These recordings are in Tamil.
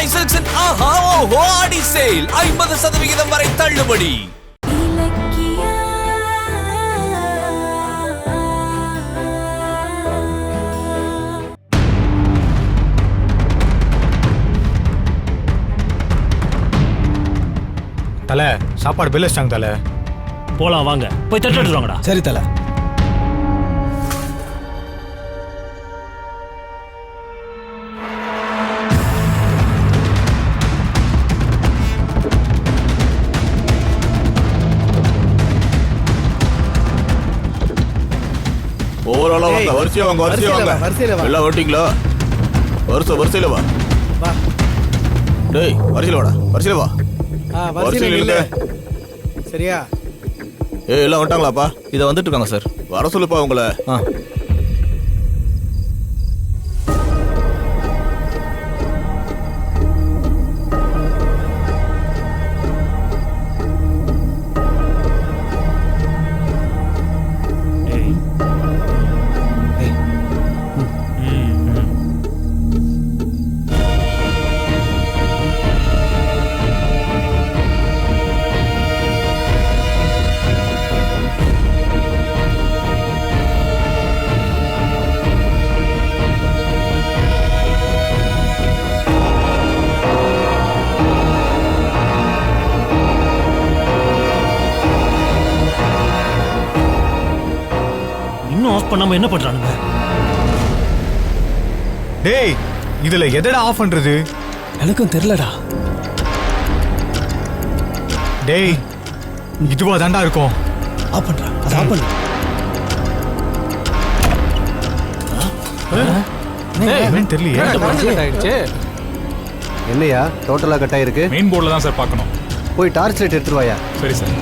சென்னை சில்க்ஸின் ஆஹா ஓஹோ ஆடி சேல் 50% வரை தள்ளுபடி. தல சாப்பாடு பில் வச்சிட்டாங்க தல. போலாம் வாங்க, போய் தட்டு எடுத்துட்டு வாங்கடா. சரி தல. ஓவராலா வாங்க, வரிசையா வாங்க, வரிசையா வாங்க. எல்லாம் ஓட்டிங்களா? வரிசையில வா. டேய் வரிசையில வாடா, வரிசையில வா. வரிசையில இல்ல. சரியா? ஏய் எல்லாம் வந்துட்டாங்களாப்பா? இத வந்துட்டு இருக்காங்க சார். வர சொல்லுப்பா உங்களை. ஆஃப் பண்ணாம என்ன பண்றானுங்க? டேய் இதுல எதடா ஆஃப் பண்றது? எனக்கும் தெரியலடா. டேய் இதுவா தாண்டா இருக்கும். ஆஃப் பண்றா, அத ஆஃப் பண்ணு. என்னன்னு தெரியலையே. என்னையா டோட்டலா கட் ஆயிருக்கு? மெயின் போர்டில் தான் சார் பார்க்கணும். போய் டார்ச் லைட் எடுத்துட்டு வாயா. சரி சார்.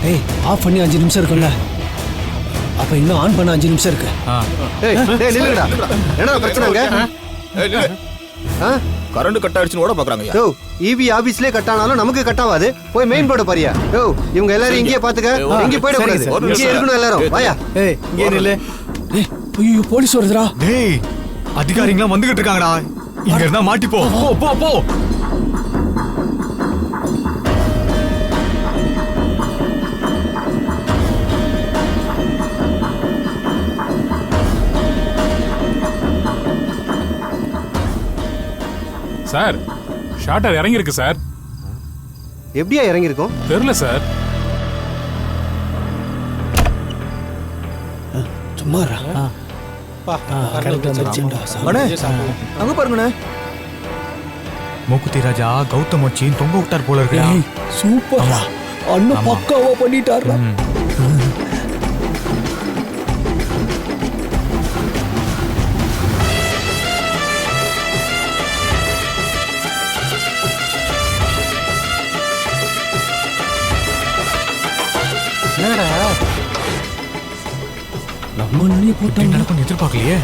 ஏய் ஆஃப் பண்ணி 5 நிமிஷம் இருக்கும்ல, அப்ப இன்னும் ஆன் பண்ண 5 நிமிஷம் இருக்கு. டேய் டேய் நில்லுடா. என்னடா பிரச்சனைங்க? ஏய் நில்லு. கரண்ட் கட் ஆயிடுச்சுன்னு ஓட பாக்குறாங்க. யோ ஈபி ஆபீஸ்லயே கட் ஆனாலும் நமக்கு கட் ஆகாது. போய் மெயின் போர்டு பாரியா. யோ இவங்க எல்லாரும் இங்கேயே பாத்துக்க. இங்க போய்ட கூடாது. இங்கே இருக்கணும் எல்லாரும். வாயா. ஏய் இங்கே நில்லு. ஏய் ஐயோ போலீஸ் வருதுடா. டேய் அதிகாரிங்களா வந்துகிட்டு இருக்காங்கடா. இங்க இருந்தா மாட்டிப்போ. போ போ போ. சார் ஷாட்டர் இறங்கியிருக்கு சார். எப்படியா இறங்கி இருக்கும்? தெரியல சார். சும்மாடா. அங்க பாருங்கண்ணே. மூக்குத்தி ராஜா கௌதம் வச்சு தொங்க விட்டார் போல இருக்கா. சூப்பரா அண்ணன் பக்காவா பண்ணிட்டாரா. நம்ம நினைவு போட்டாங்க. நடக்கும் எதிர்பார்க்கலையே.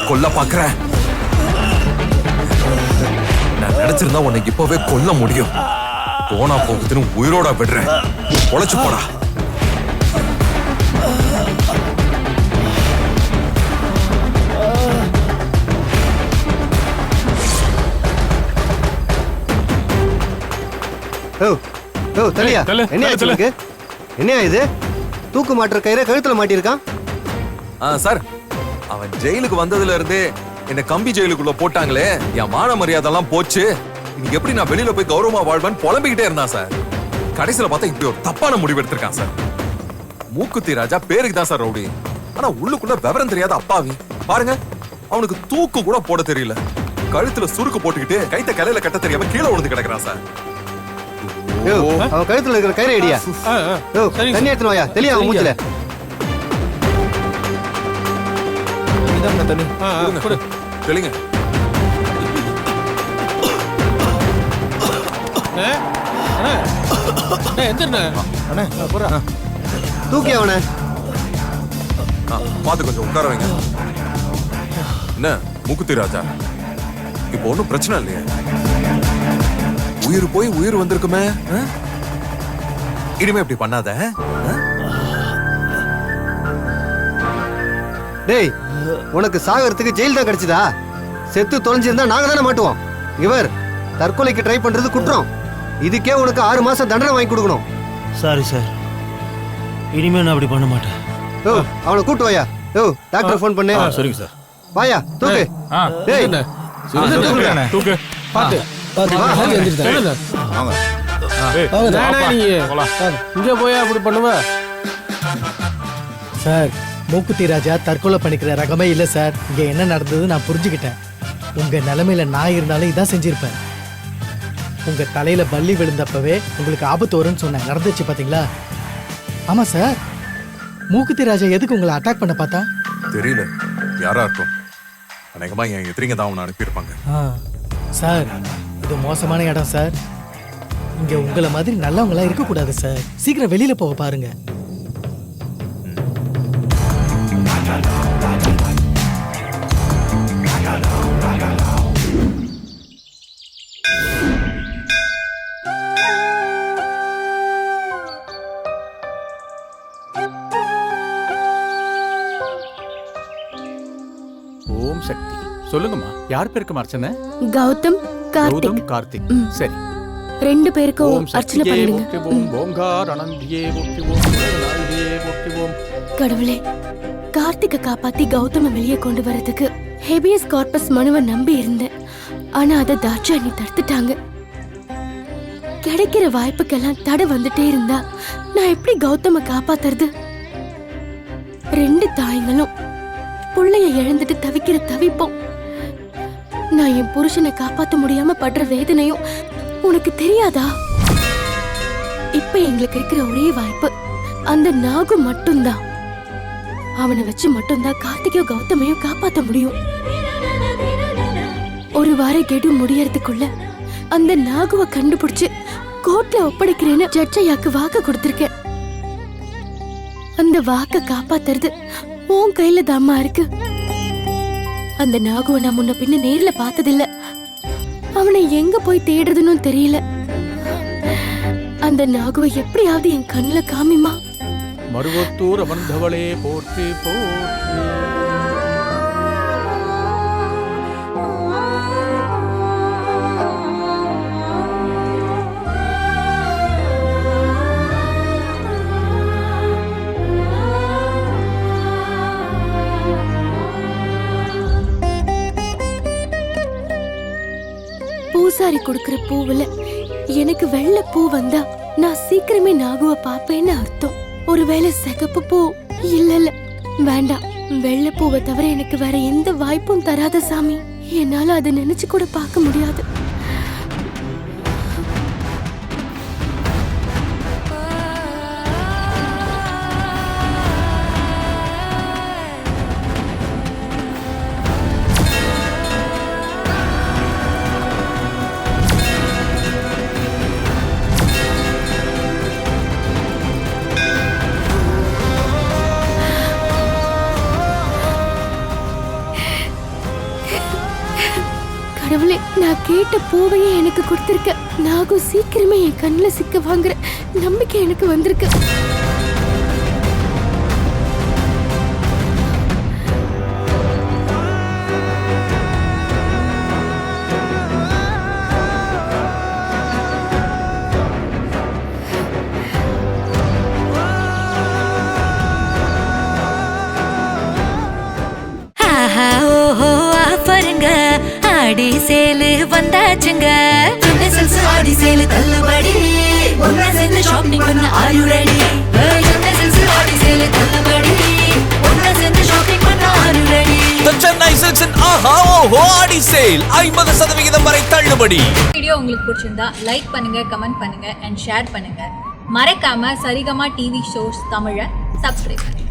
கொல்ல பாக்குறேன். நான் நினைச்சிருந்தா உன்னை இப்பவே கொல்ல முடியும். போனா போகுதுன்னு உயிரோட விடுறேன். பொழைச்சு போடா. ஓ ஓ தலியா தள்ளு, என்ன தள்ளு, ஆச்சு தள்ளு. உனக்கு? என்னையா இது தூக்கு மாட்டுற கயிறை கழுத்துல மாட்டியிருக்கான். சார் அவன் ஜெயிலுக்கு வந்ததுல இருந்தே என்ன கம்பி ஜெயிலுக்குள்ள போட்டாங்களே, என் மான மரியாதைலாம் போச்சு. இன்னைக்கு எப்படி நான் வெளியில போய் கௌரவமா வாழ்வேன்னு புலம்பிக்கிட்டே இருந்தான் சார். கடைசியில பார்த்தா இப்படி ஒரு தப்பான முடிவு எடுத்திருக்கான் சார். மூக்குத்தி ராஜா பேருக்கு தான் சார் ரவுடி, ஆனா உள்ளுக்குள்ள விவரம் தெரியாத அப்பாவி. பாருங்க, அவனுக்கு தூக்கு கூட போட தெரியல. கழுத்துல சுருக்கு போட்டுக்கிட்டு கைத்த கலையில கட்ட தெரியாம கீழே விழுந்து கிடக்குறான் சார். யோ, அவன் கழுத்துல இருக்கிற கயிறை அடியா. யோ, தண்ணி எடுத்துன்னு வாயா. தெளியா அவன் மூஞ்சில. இதாங்க தண்ணி. கொடுங்க. தெளிங்க. தூக்கி அவனை. பாத்து கொஞ்சம் உட்கார வைங்க. என்ன மூக்குத்தி ராஜா, இப்போ ஒண்ணும் பிரச்சனை இல்லையே? உயிர் போய் உயிர் வந்திருக்குமே, இனிமே இப்படி பண்ணாத. டேய், உனக்கு சாகறதுக்கு ஜெயில் தான் கிடைச்சதா? செத்து தொலைஞ்சிருந்தா நாங்க தானே மாட்டுவோம். இவர் தற்கொலைக்கு ட்ரை பண்றது குற்றம். இதுக்கே உனக்கு 6 மாசம் தண்டனை வாங்கி கொடுக்கணும். சாரி சார், இனிமே நான் அப்படி பண்ண மாட்டேன். யோ, அவனை கூட்டு வாயா. யோ, டாக்டர் ஃபோன் பண்ணு. சரிங்க சார். வாயா, தூக்கு. ஆ, டேய், தூக்கு. பாத்து எந்திரிட்டாங்க. வாங்க. ஏய், வாங்க, வாப்பா, நீ போலாம். இங்க போய் அப்படி பண்ணுவ சார். மூக்குத்தி ராஜா தற்கொலை பண்ணிக்கிற ரகமே இல்லை சார். இங்க என்ன நடந்தது நான் புரிஞ்சுக்கிட்டேன். உங்க நிலைமையில நான் இருந்தாலும் இதான் செஞ்சிருப்பேன். உங்க தலையில பல்லி விழுந்தப்பவே உங்களுக்கு ஆபத்து வரும்னு சொன்னேன். நடந்துச்சு பாத்தீங்களா? ஆமா சார், மூக்குத்தி ராஜா எதுக்கு உங்களை அட்டாக் பண்ண பார்த்தா? தெரியல, யாரா இருக்கும். அநேகமா என் எதிரிங்க தான் அவனை அனுப்பியிருப்பாங்க. சார், இது மோசமான இடம் சார். இங்க உங்களை மாதிரி நல்லவங்களா இருக்கக்கூடாது சார். சீக்கிரம் வெளியில போக பாருங்க. ஓம் சக்தி. சொல்லுங்கம்மா, யார் பேருக்கு அர்ச்சனை? கௌதம் கௌதம் கார்த்திக். கார்த்திக். சரி. 2 பேருக்கும் ஓம் அர்ச்சனை சக்தியே பண்ணுங்க. போற்றி ஓம், ஓம்கார் அனந்தியே போற்றி ஓம், வேதநாயகியே போற்றி ஓம். கடவுளே, கார்த்திகை காப்பாத்தி கௌதம வெளியே கொண்டு வரதுக்கு ஹேபியஸ் கார்பஸ் மனுவை நம்பி இருந்தேன். ஆனா அதை தாட்சாயணி தடுத்துட்டாங்க. கிடைக்கிற வாய்ப்புக்கெல்லாம் தடை வந்துட்டே இருந்தா நான் எப்படி கௌதம காப்பாத்துறது? 2 தாய்ங்களும் புள்ளைய இழந்துட்டு தவிக்கிற தவிப்போம். நான் என் புருஷனை காப்பாத்த முடியாம படுற வேதனையும் உனக்கு தெரியாதா? இப்ப எங்களுக்கு இருக்கிற ஒரே வாய்ப்பு அந்த நாகு மட்டும்தான். அவனை வச்சு மட்டும்தான் கார்த்திகையும் கௌதமையும் காப்பாத்த முடியும். 1 வார கெடு முடியறதுக்குள்ள அந்த நாகுவை கண்டுபிடிச்சு கோர்ட்ல ஒப்படைக்கிறேன்னு ஜட்ஜையாக்கு வாக்கு கொடுத்திருக்கேன். அந்த வாக்க காப்பாத்துறது உன் கையில தாம்மா இருக்கு. அந்த நாகுவை நான் முன்ன பின்ன நேர்ல பார்த்ததில்ல. அவனை எங்க போய் தேடுறதுன்னு தெரியல. அந்த நாகுவை எப்படியாவது என் கண்ணுல காமிமா. மருவத்தூர் அமர்ந்தவளே போற்றி போற்றி. பூசாரி கொடுக்கிற பூவுல எனக்கு வெள்ளை பூ வந்தா நான் சீக்கிரமே நாகுவ பாப்பேன்னு அர்த்தம். ஒருவேளை சிகப்பு பூ இல்ல வேண்டாம். வெள்ளை பூவை தவிர எனக்கு வேற எந்த வாய்ப்பும் தராத சாமி. என்னால அதை நினைச்சு கூட பார்க்க முடியாது. கடவுளே, நான் கேட்ட பூவையே எனக்கு கொடுத்திருக்க. நாகு சீக்கிரமே என் கண்ணுல சிக்க வாங்குற நம்பிக்கை எனக்கு வந்திருக்கு. ஆடி சேலு வந்தாச்சுங்க. என்எஸ்எஸ் ஆடி சேலு தள்ளுபடி. ஒன்னா சேர்ந்து ஷாப்பிங் பண்ண are you ready? என்எஸ்எஸ் ஆடி சேலு தள்ளுபடி. ஒன்னா சேர்ந்து ஷாப்பிங் பண்ண are you ready? The Chennai Silks in ஆஹா ஓஹோ ஆடி சேல் 50% வரை தள்ளுபடி. வீடியோ உங்களுக்கு பிடிச்சிருந்தா லைக் பண்ணுங்க, கமெண்ட் பண்ணுங்க அண்ட் ஷேர் பண்ணுங்க. மறக்காம சரிகமா டிவி ஷோஸ் தமிழை சப்ஸ்கிரைப் பண்ணுங்க.